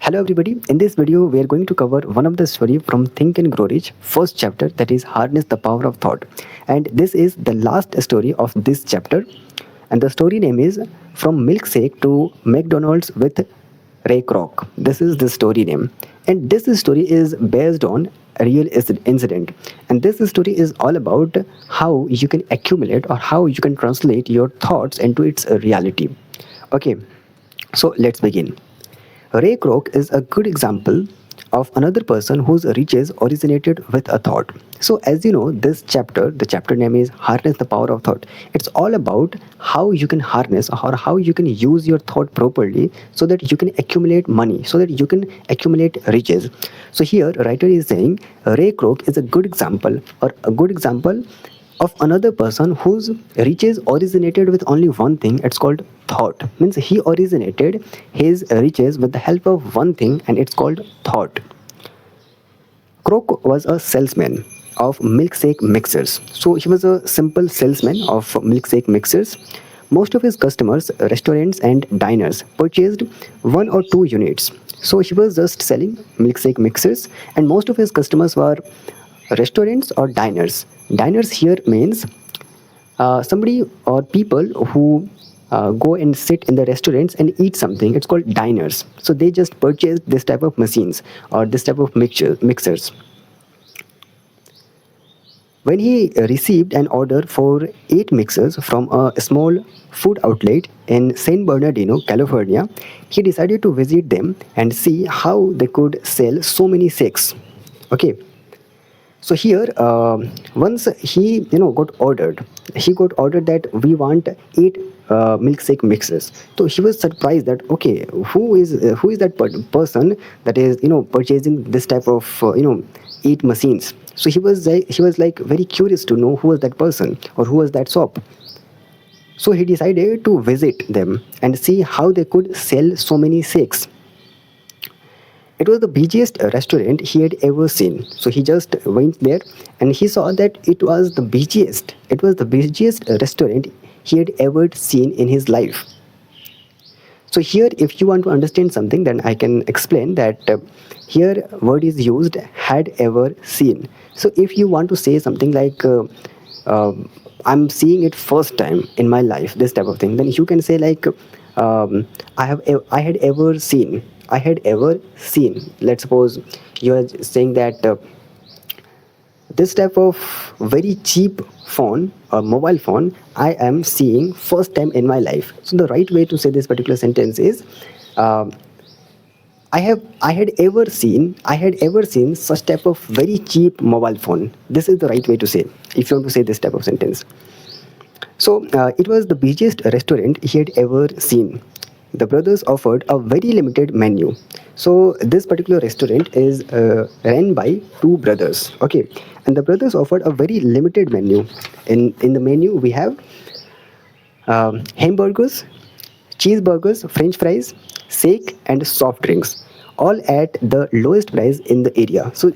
Hello everybody, in this video we are going to cover one of the story from Think and Grow Rich, first chapter, that is Harness the Power of Thought. And this is the last story of this chapter, and the story name is From Milkshake to McDonald's with Ray Kroc. This is the story name, and this story is based on a real incident, and this story is all about how you can accumulate or how you can translate your thoughts into its reality. Okay, so let's begin. Ray Kroc is a good example of another person whose riches originated with a thought. So, as you know, this chapter, the chapter name is Harness the Power of Thought. It's all about how you can harness or how you can use your thought properly so that you can accumulate money, so that you can accumulate riches. So, here, writer is saying Ray Kroc is a good example or a good example of another person whose riches originated with only one thing. It's called thought. Means he originated his riches with the help of one thing, and it's called thought. Kroc was a salesman of milkshake mixers. So he was a simple salesman of milkshake mixers. Most of his customers, restaurants and diners, purchased one or two units. So he was just selling milkshake mixers, and most of his customers were restaurants or diners. Diners here means somebody or people who go and sit in the restaurants and eat something. It's called diners. So they just purchased this type of machines or this type of mixers. When he received an order for 8 mixers from a small food outlet in San Bernardino, California, he decided to visit them and see how they could sell so many shakes. Okay. So here, once he got ordered, that we want 8 milkshake mixes. So he was surprised that okay, who is that person that is purchasing this type of 8 machines. So he was like very curious to know who was that person or who was that shop. So he decided to visit them and see how they could sell so many shakes. It was the busiest restaurant he had ever seen. So he just went there and he saw that it was the busiest. It was the busiest restaurant he had ever seen in his life. So here, if you want to understand something, then I can explain that here word is used had ever seen. So if you want to say something like I'm seeing it first time in my life, this type of thing, then you can say like I had ever seen. I had ever seen. Let's suppose you are saying that this type of very cheap phone or mobile phone I am seeing first time in my life. So the right way to say this particular sentence is I had ever seen such type of very cheap mobile phone. This is the right way to say if you want to say this type of sentence. So it was the busiest restaurant he had ever seen. The brothers offered a very limited menu. So this particular restaurant is ran by 2 brothers. Okay, and the brothers offered a very limited menu. In the menu we have hamburgers, cheeseburgers, French fries, shake, and soft drinks, all at the lowest price in the area. So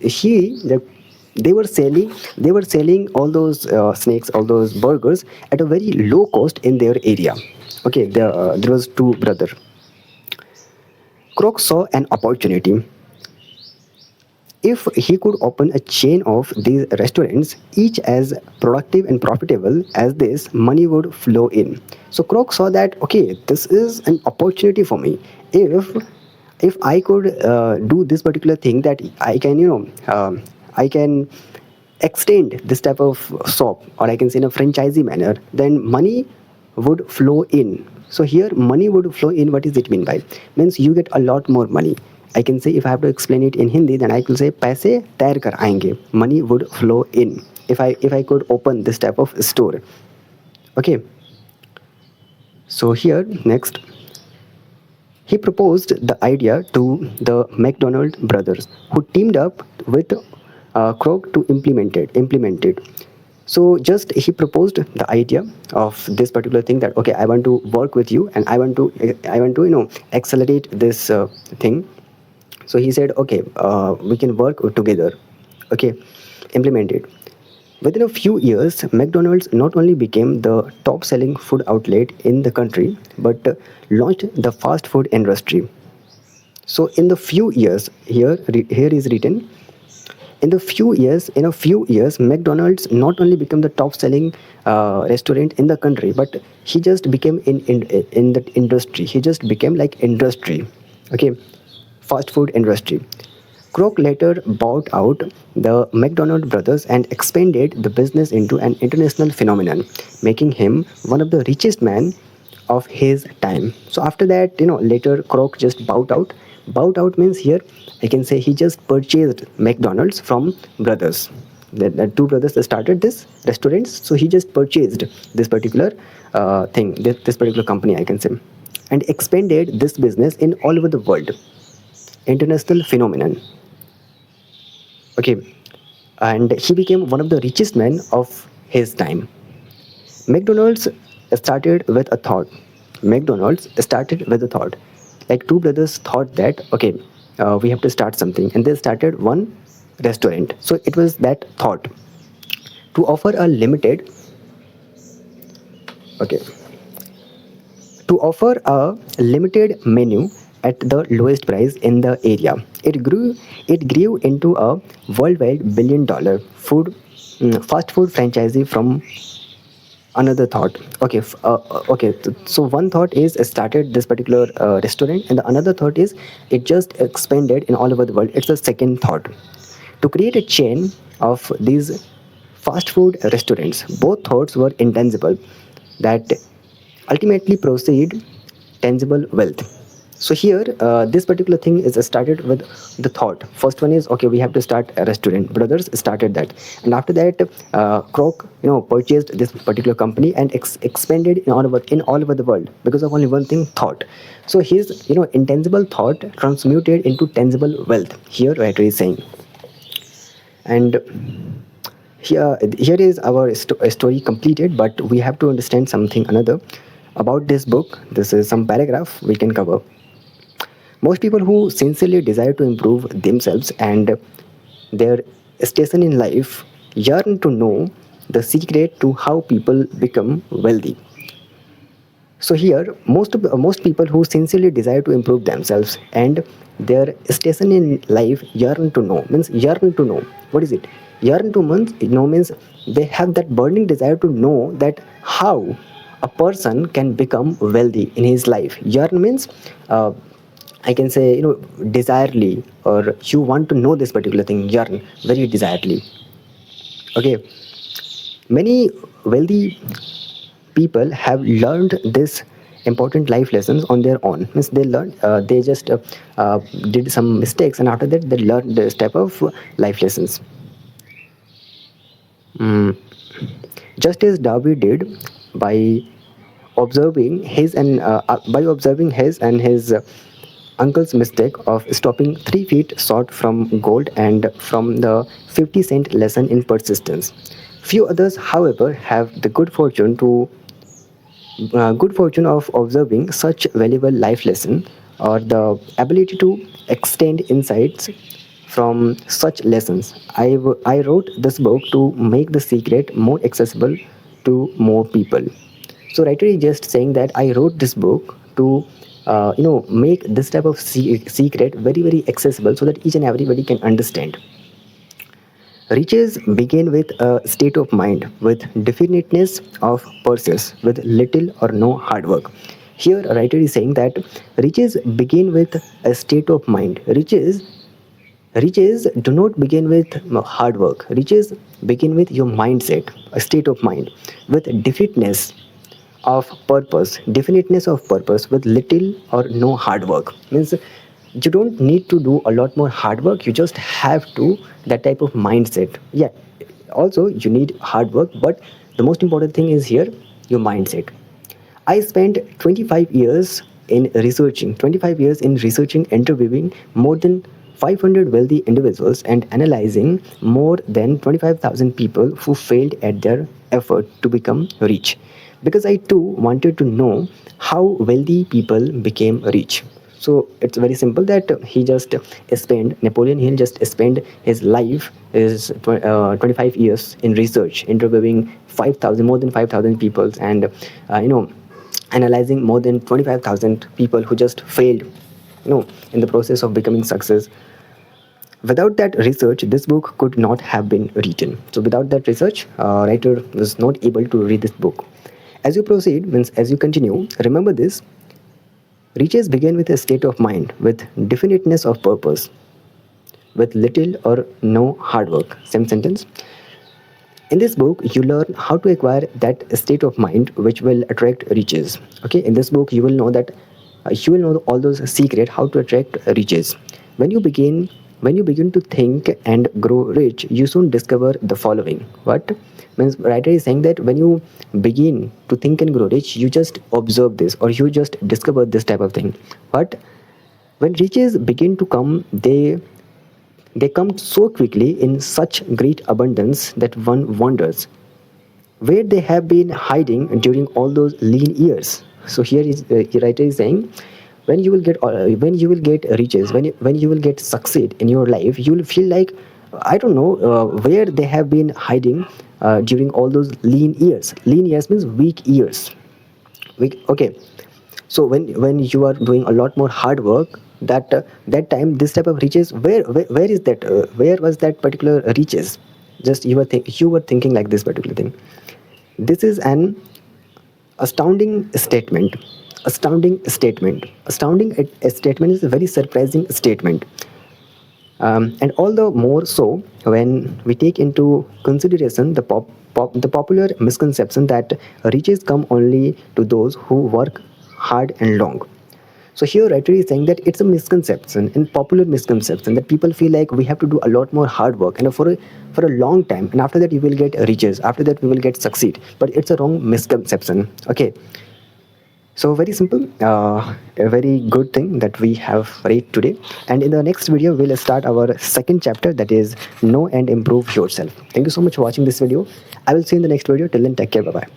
they were selling all those snacks, all those burgers at a very low cost in their area. Okay, there was 2 brother. Kroc saw an opportunity. If he could open a chain of these restaurants, each as productive and profitable as this, money would flow in. So Kroc saw that okay, this is an opportunity for me. If I could do this particular thing, that I can I can extend this type of shop, or I can say in a franchisee manner, then money would flow in. So here money would flow in, what does it mean by? Means you get a lot more money. I can say, if I have to explain it in Hindi, then I could say paise tair kar aayenge. Money would flow in if I could open this type of store. Okay. So here next, he proposed the idea to the McDonald brothers, who teamed up with Kroc to implement it. So just he proposed the idea of this particular thing, that okay, I want to work with you and I want to accelerate this thing. So he said okay, we can work together. Okay, implement it. Within a few years, McDonald's not only became the top selling food outlet in the country, but launched the fast food industry. So in the few years, here is written, in a few years, McDonald's not only became the top selling restaurant in the country, but he just became in that industry. He just became like industry, okay, fast food industry. Kroc later bought out the McDonald brothers and expanded the business into an international phenomenon, making him one of the richest men of his time. So after that, later Kroc just bowed out. Bowed out means here I can say he just purchased McDonald's from brothers. The two brothers that started this restaurants. So he just purchased this particular thing, this particular company, I can say, and expanded this business in all over the world. International phenomenon. Okay, and he became one of the richest men of his time. McDonald's started with a thought. McDonald's started with a thought. Like two brothers thought that, okay, we have to start something, and they started one restaurant. So it was that thought to offer a limited, okay, to offer a limited menu at the lowest price in the area. It grew into a worldwide billion-dollar fast food franchisee from another thought. Okay, okay. So one thought is started this particular restaurant, and the another thought is it just expanded in all over the world. It's a second thought to create a chain of these fast food restaurants. Both thoughts were intangible, that ultimately proceed tangible wealth. So here, this particular thing is started with the thought. First one is, okay, we have to start a restaurant. Brothers started that, and after that, Kroc, purchased this particular company and expanded in all over the world because of only one thing, thought. So his intangible thought transmuted into tangible wealth. Here, writer is saying, and here is our story completed, but we have to understand something another about this book. This is some paragraph we can cover. Most people who sincerely desire to improve themselves and their station in life yearn to know the secret to how people become wealthy. So here, most people who sincerely desire to improve themselves and their station in life yearn to know, means yearn to know. What is it? Yearn to means they have that burning desire to know that how a person can become wealthy in his life. Yearn means I can say, desirely, or you want to know this particular thing, yearn very desirely. Okay, many wealthy people have learned this important life lessons on their own. Means they learned, they just did some mistakes, and after that, they learned this type of life lessons. Mm. Just as Darby did by observing his and his uncle's mistake of stopping 3 feet short from gold and from the 50-cent lesson in persistence. Few others, however, have the good fortune of observing such valuable life lesson or the ability to extend insights from such lessons. I wrote this book to make the secret more accessible to more people. So writer is just saying that I wrote this book to make this type of secret very very accessible so that each and everybody can understand. Riches begin with a state of mind, with definiteness of purpose, with little or no hard work. Here, a writer is saying that riches begin with a state of mind. Riches do not begin with hard work. Riches begin with your mindset, a state of mind, with definiteness of purpose, definiteness of purpose with little or no hard work. Means you don't need to do a lot more hard work, you just have to that type of mindset. Yeah, also you need hard work, but the most important thing is here your mindset. I spent 25 years in researching, interviewing more than 500 wealthy individuals and analyzing more than 25,000 people who failed at their effort to become rich. Because I too wanted to know how wealthy people became rich. So it's very simple that he just spent, Napoleon Hill just spent his life, his 25 years in research, interviewing 5,000, more than 5,000 people, and analyzing more than 25,000 people who just failed in the process of becoming success. Without that research, this book could not have been written. So without that research, writer was not able to read this book. As you proceed, means as you continue, remember this: riches begin with a state of mind, with definiteness of purpose, with little or no hard work. Same sentence. In this book, you learn how to acquire that state of mind which will attract riches. Okay, in this book, you will know that you will know all those secret how to attract riches. When you begin, when you begin to think and grow rich, you soon discover the following. What means writer is saying that when you begin to think and grow rich, you just observe this or you just discover this type of thing. What when riches begin to come, they come so quickly in such great abundance that one wonders where they have been hiding during all those lean years. So here is the writer is saying, when you will get riches, when you will get succeed in your life, you will feel like I don't know where they have been hiding during all those lean years. Lean years means weak years. Okay, so when you are doing a lot more hard work, that time this type of riches, where is that where was that particular riches? Just you were thinking like this particular thing. This is an astounding statement. Astounding statement is a very surprising statement. And all the more so when we take into consideration the popular misconception that riches come only to those who work hard and long. So here writer is saying that it's a misconception and popular misconception that people feel like we have to do a lot more hard work and for a long time, and after that you will get riches, after that we will get succeed. But it's a wrong misconception. Okay, so very simple, a very good thing that we have read today. And in the next video, we'll start our second chapter, that is know and improve yourself. Thank you so much for watching this video. I will see you in the next video. Till then, take care. Bye bye.